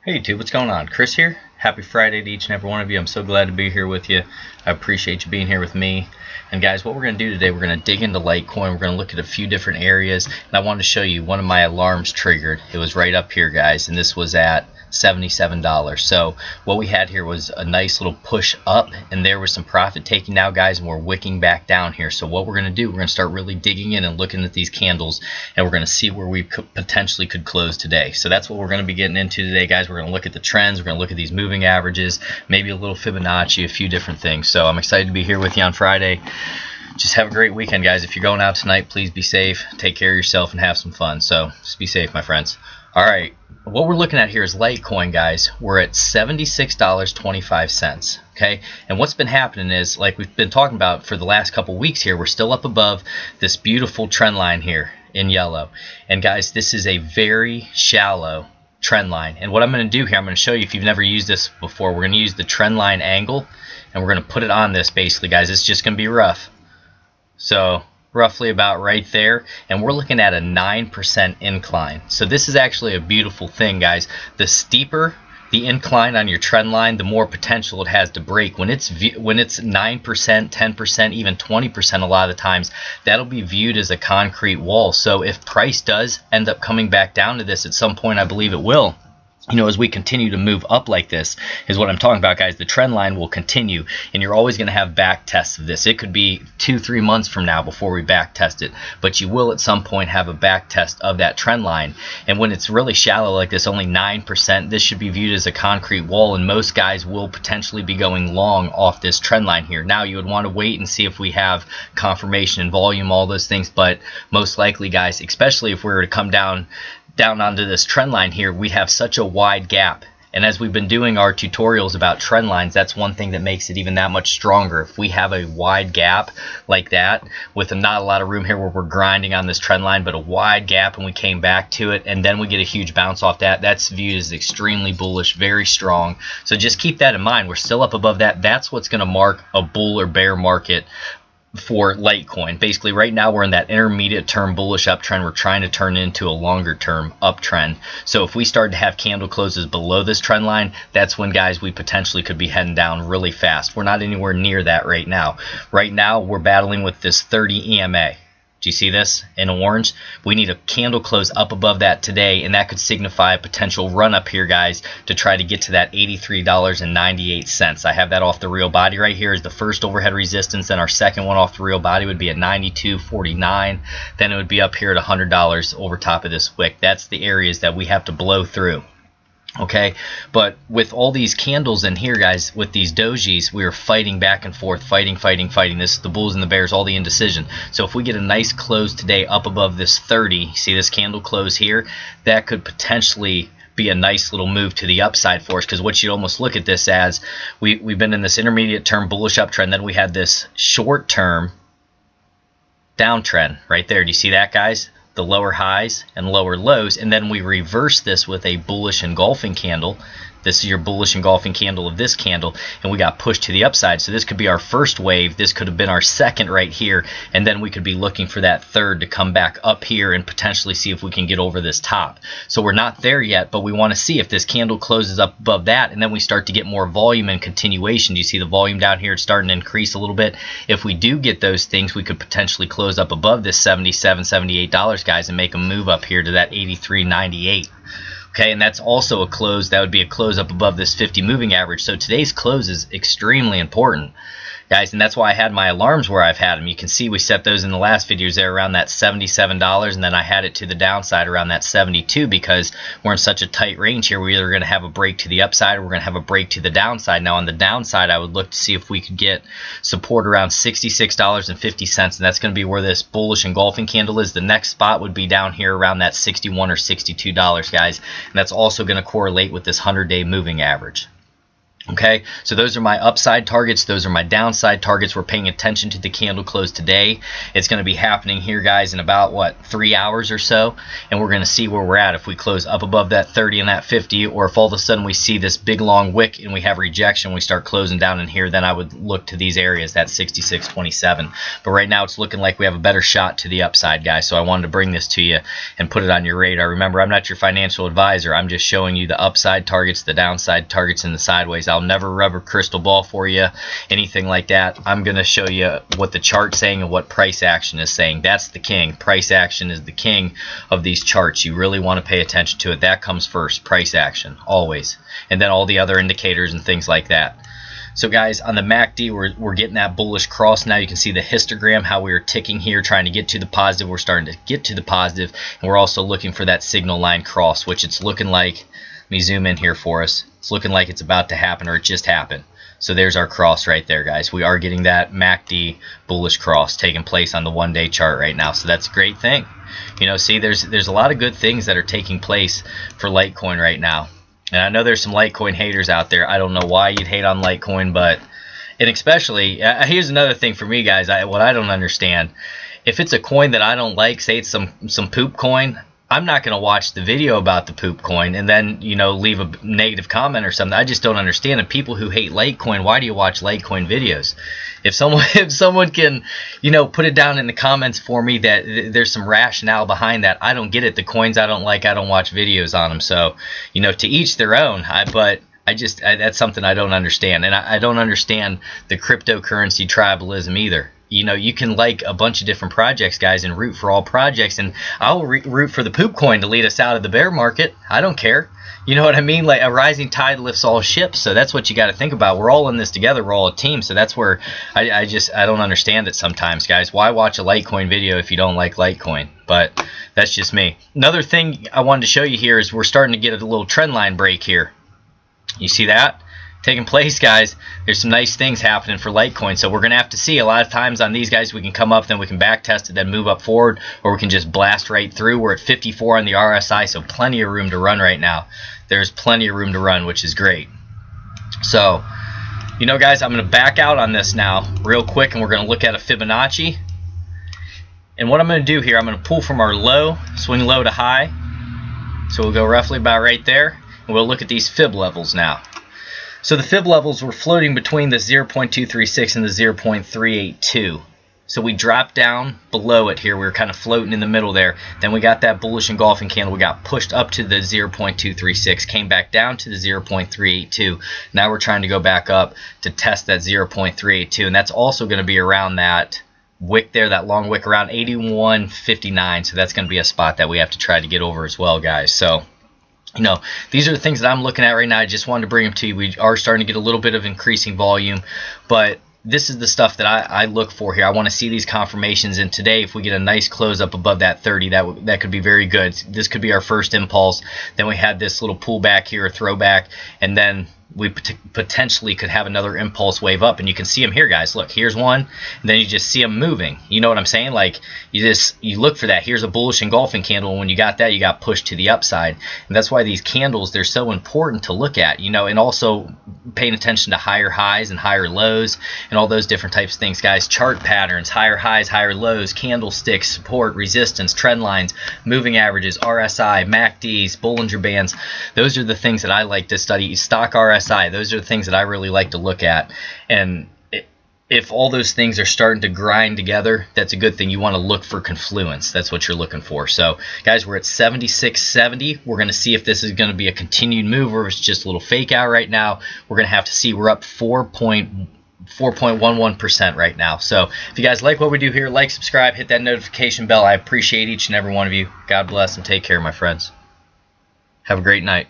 Hey YouTube, what's going on? Chris here. Happy Friday to each and every one of you. I'm so glad to be here with you. I appreciate you being here with me. And guys, what we're going to do today, we're going to dig into Litecoin. We're going to look at a few different areas. And I wanted to show you one of my alarms triggered. It was right up here, guys, and this was at $77. So what we had here was a nice little push up, and there was some profit taking now, guys, and we're wicking back down here. So what we're going to do, we're going to start really digging in and looking at these candles, and we're going to see where we potentially could close today. So that's what we're going to be getting into today, guys. We're going to look at the trends, we're going to look at these moving averages, maybe a little Fibonacci, a few different things. So I'm excited to be here with you on Friday. Just have a great weekend, guys. If you're going out tonight, please be safe, take care of yourself, and have some fun. So just be safe, my friends. All right, what we're looking at here is Litecoin, guys. We're at $76.25, okay? And what's been happening is, like we've been talking about for the last couple weeks here, we're still up above this beautiful trend line here in yellow. And guys, this is a very shallow trend line. And what I'm going to do here, I'm going to show you, if you've never used this before, we're going to use the trend line angle, and we're going to put it on this basically, guys. It's just going to be rough. So roughly about right there, and we're looking at a 9% incline. So this is actually a beautiful thing, guys. The steeper the incline on your trend line, the more potential it has to break. When it's 9%, 10%, even 20% a lot of the times, that'll be viewed as a concrete wall. So if price does end up coming back down to this at some point, I believe it will, you know, as we continue to move up like this, is what I'm talking about, guys. The trend line will continue, and you're always going to have back tests of this. It could be 2-3 months from now before we back test it, but you will at some point have a back test of that trend line. And when it's really shallow like this, only 9%, this should be viewed as a concrete wall, and most guys will potentially be going long off this trend line here. Now, you would want to wait and see if we have confirmation and volume, all those things, but most likely, guys, especially if we were to come down onto this trend line here, we have such a wide gap. And as we've been doing our tutorials about trend lines, that's one thing that makes it even that much stronger. If we have a wide gap like that, with not a lot of room here where we're grinding on this trend line, but a wide gap, and we came back to it, and then we get a huge bounce off that, that's viewed as extremely bullish, very strong. So just keep that in mind. We're still up above that. That's what's going to mark a bull or bear market for Litecoin. Basically, right now we're in that intermediate term bullish uptrend. We're trying to turn into a longer term uptrend. So if we start to have candle closes below this trend line, that's when, guys, we potentially could be heading down really fast. We're not anywhere near that right now. Right now we're battling with this 30 EMA. Do you see this in orange? We need a candle close up above that today, and that could signify a potential run up here, guys, to try to get to that $83.98. I have that off the real body right here as the first overhead resistance. Then our second one off the real body would be at $92.49. Then it would be up here at $100 over top of this wick. That's the areas that we have to blow through. Okay, but with all these candles in here, guys, with these dojis, we are fighting back and forth, fighting. This is the bulls and the bears, all the indecision. So if we get a nice close today up above this 30, see this candle close here, that could potentially be a nice little move to the upside for us, because what you almost look at this as, we've been in this intermediate term bullish uptrend, then we had this short term downtrend right there. Do you see that, guys? The lower highs and lower lows, and then we reverse this with a bullish engulfing candle. This is your bullish engulfing candle of this candle, and we got pushed to the upside. So this could be our first wave. This could have been our second right here, and then we could be looking for that third to come back up here and potentially see if we can get over this top. So we're not there yet, but we want to see if this candle closes up above that, and then we start to get more volume and continuation. Do you see the volume down here? It's starting to increase a little bit. If we do get those things, we could potentially close up above this $77, $78, guys, and make a move up here to that $83.98. Okay, and that's also a close. That would be a close up above this 50 moving average. So today's close is extremely important, guys, and that's why I had my alarms where I've had them. You can see we set those in the last videos there around that $77, and then I had it to the downside around that 72, because we're in such a tight range here. We're either going to have a break to the upside or we're going to have a break to the downside. Now on the downside, I would look to see if we could get support around $66.50, and that's going to be where this bullish engulfing candle is. The next spot would be down here around that $61 or $62, guys, and that's also going to correlate with this 100-day moving average. Okay, so those are my upside targets. Those are my downside targets. We're paying attention to the candle close today. It's going to be happening here, guys, in about, what, 3 hours or so. And we're going to see where we're at. If we close up above that 30 and that 50, or if all of a sudden we see this big long wick and we have rejection, we start closing down in here, then I would look to these areas, that 66.27. But right now it's looking like we have a better shot to the upside, guys. So I wanted to bring this to you and put it on your radar. Remember, I'm not your financial advisor. I'm just showing you the upside targets, the downside targets, and the sideways. I'll never rub a crystal ball for you, anything like that. I'm going to show you what the chart's saying and what price action is saying. That's the king. Price action is the king of these charts. You really want to pay attention to it. That comes first, price action, always. And then all the other indicators and things like that. So guys, on the MACD, we're getting that bullish cross now. You can see the histogram, how we are ticking here, trying to get to the positive. We're starting to get to the positive, and we're also looking for that signal line cross, which it's looking like. Let me zoom in here for us. It's looking like it's about to happen, or it just happened. So there's our cross right there, guys. We are getting that MACD bullish cross taking place on the one-day chart right now. So that's a great thing. You know, see, there's a lot of good things that are taking place for Litecoin right now. And I know there's some Litecoin haters out there. I don't know why you'd hate on Litecoin, but, and especially, here's another thing for me, guys. What I don't understand, if it's a coin that I don't like, say it's some poop coin, I'm not going to watch the video about the poop coin and then, you know, leave a negative comment or something. I just don't understand. And people who hate Litecoin, why do you watch Litecoin videos? If someone can, you know, put it down in the comments for me that there's some rationale behind that. I don't get it. The coins I don't like, I don't watch videos on them. So, you know, to each their own. But that's something I don't understand. And I don't understand the cryptocurrency tribalism either. You know, you can like a bunch of different projects, guys, and root for all projects. And I'll root for the poop coin to lead us out of the bear market. I don't care. You know what I mean? Like, a rising tide lifts all ships. So that's what you got to think about. We're all in this together. We're all a team. So that's where I don't understand it sometimes, guys. Why watch a Litecoin video if you don't like Litecoin? But that's just me. Another thing I wanted to show you here is we're starting to get a little trend line break here. You see that? Taking place, guys. There's some nice things happening for Litecoin, so we're gonna have to see. A lot of times on these guys we can come up, then we can back test it, then move up forward, or we can just blast right through. We're at 54 on the RSI, so plenty of room to run right now. There's plenty of room to run, which is great. So, you know, guys, I'm gonna back out on this now real quick, and we're gonna look at a Fibonacci. And what I'm gonna do here, I'm gonna pull from our low, swing low to high. So we'll go roughly about right there, and we'll look at these fib levels now. So the fib levels were floating between the 0.236 and the 0.382. So we dropped down below it here. We were kind of floating in the middle there. Then we got that bullish engulfing candle. We got pushed up to the 0.236, came back down to the 0.382. Now we're trying to go back up to test that 0.382. And that's also going to be around that wick there, that long wick around 81.59. So that's going to be a spot that we have to try to get over as well, guys. So, you know, these are the things that I'm looking at right now. I just wanted to bring them to you. We are starting to get a little bit of increasing volume, but this is the stuff that I look for here. I want to see these confirmations, and today if we get a nice close up above that 30, that could be very good. This could be our first impulse. Then we had this little pullback here, a throwback, and then we potentially could have another impulse wave up. And you can see them here, guys. Look, here's one, and then you just see them moving. You know what I'm saying? Like, you look for that. Here's a bullish engulfing candle, and when you got that, you got pushed to the upside. And that's why these candles, they're so important to look at, you know, and also paying attention to higher highs and higher lows and all those different types of things, guys. Chart patterns, higher highs, higher lows, candlesticks, support, resistance, trend lines, moving averages, RSI, MACDs, Bollinger Bands. Those are the things that I like to study. Stock RSI. Those are the things that I really like to look at. And if all those things are starting to grind together, that's a good thing. You want to look for confluence. That's what you're looking for. So, guys, we're at 76.70. We're going to see if this is going to be a continued move or if it's just a little fake out right now. We're going to have to see. We're up 4.11% right now. So if you guys like what we do here, like, subscribe, hit that notification bell. I appreciate each and every one of you. God bless and take care, my friends. Have a great night.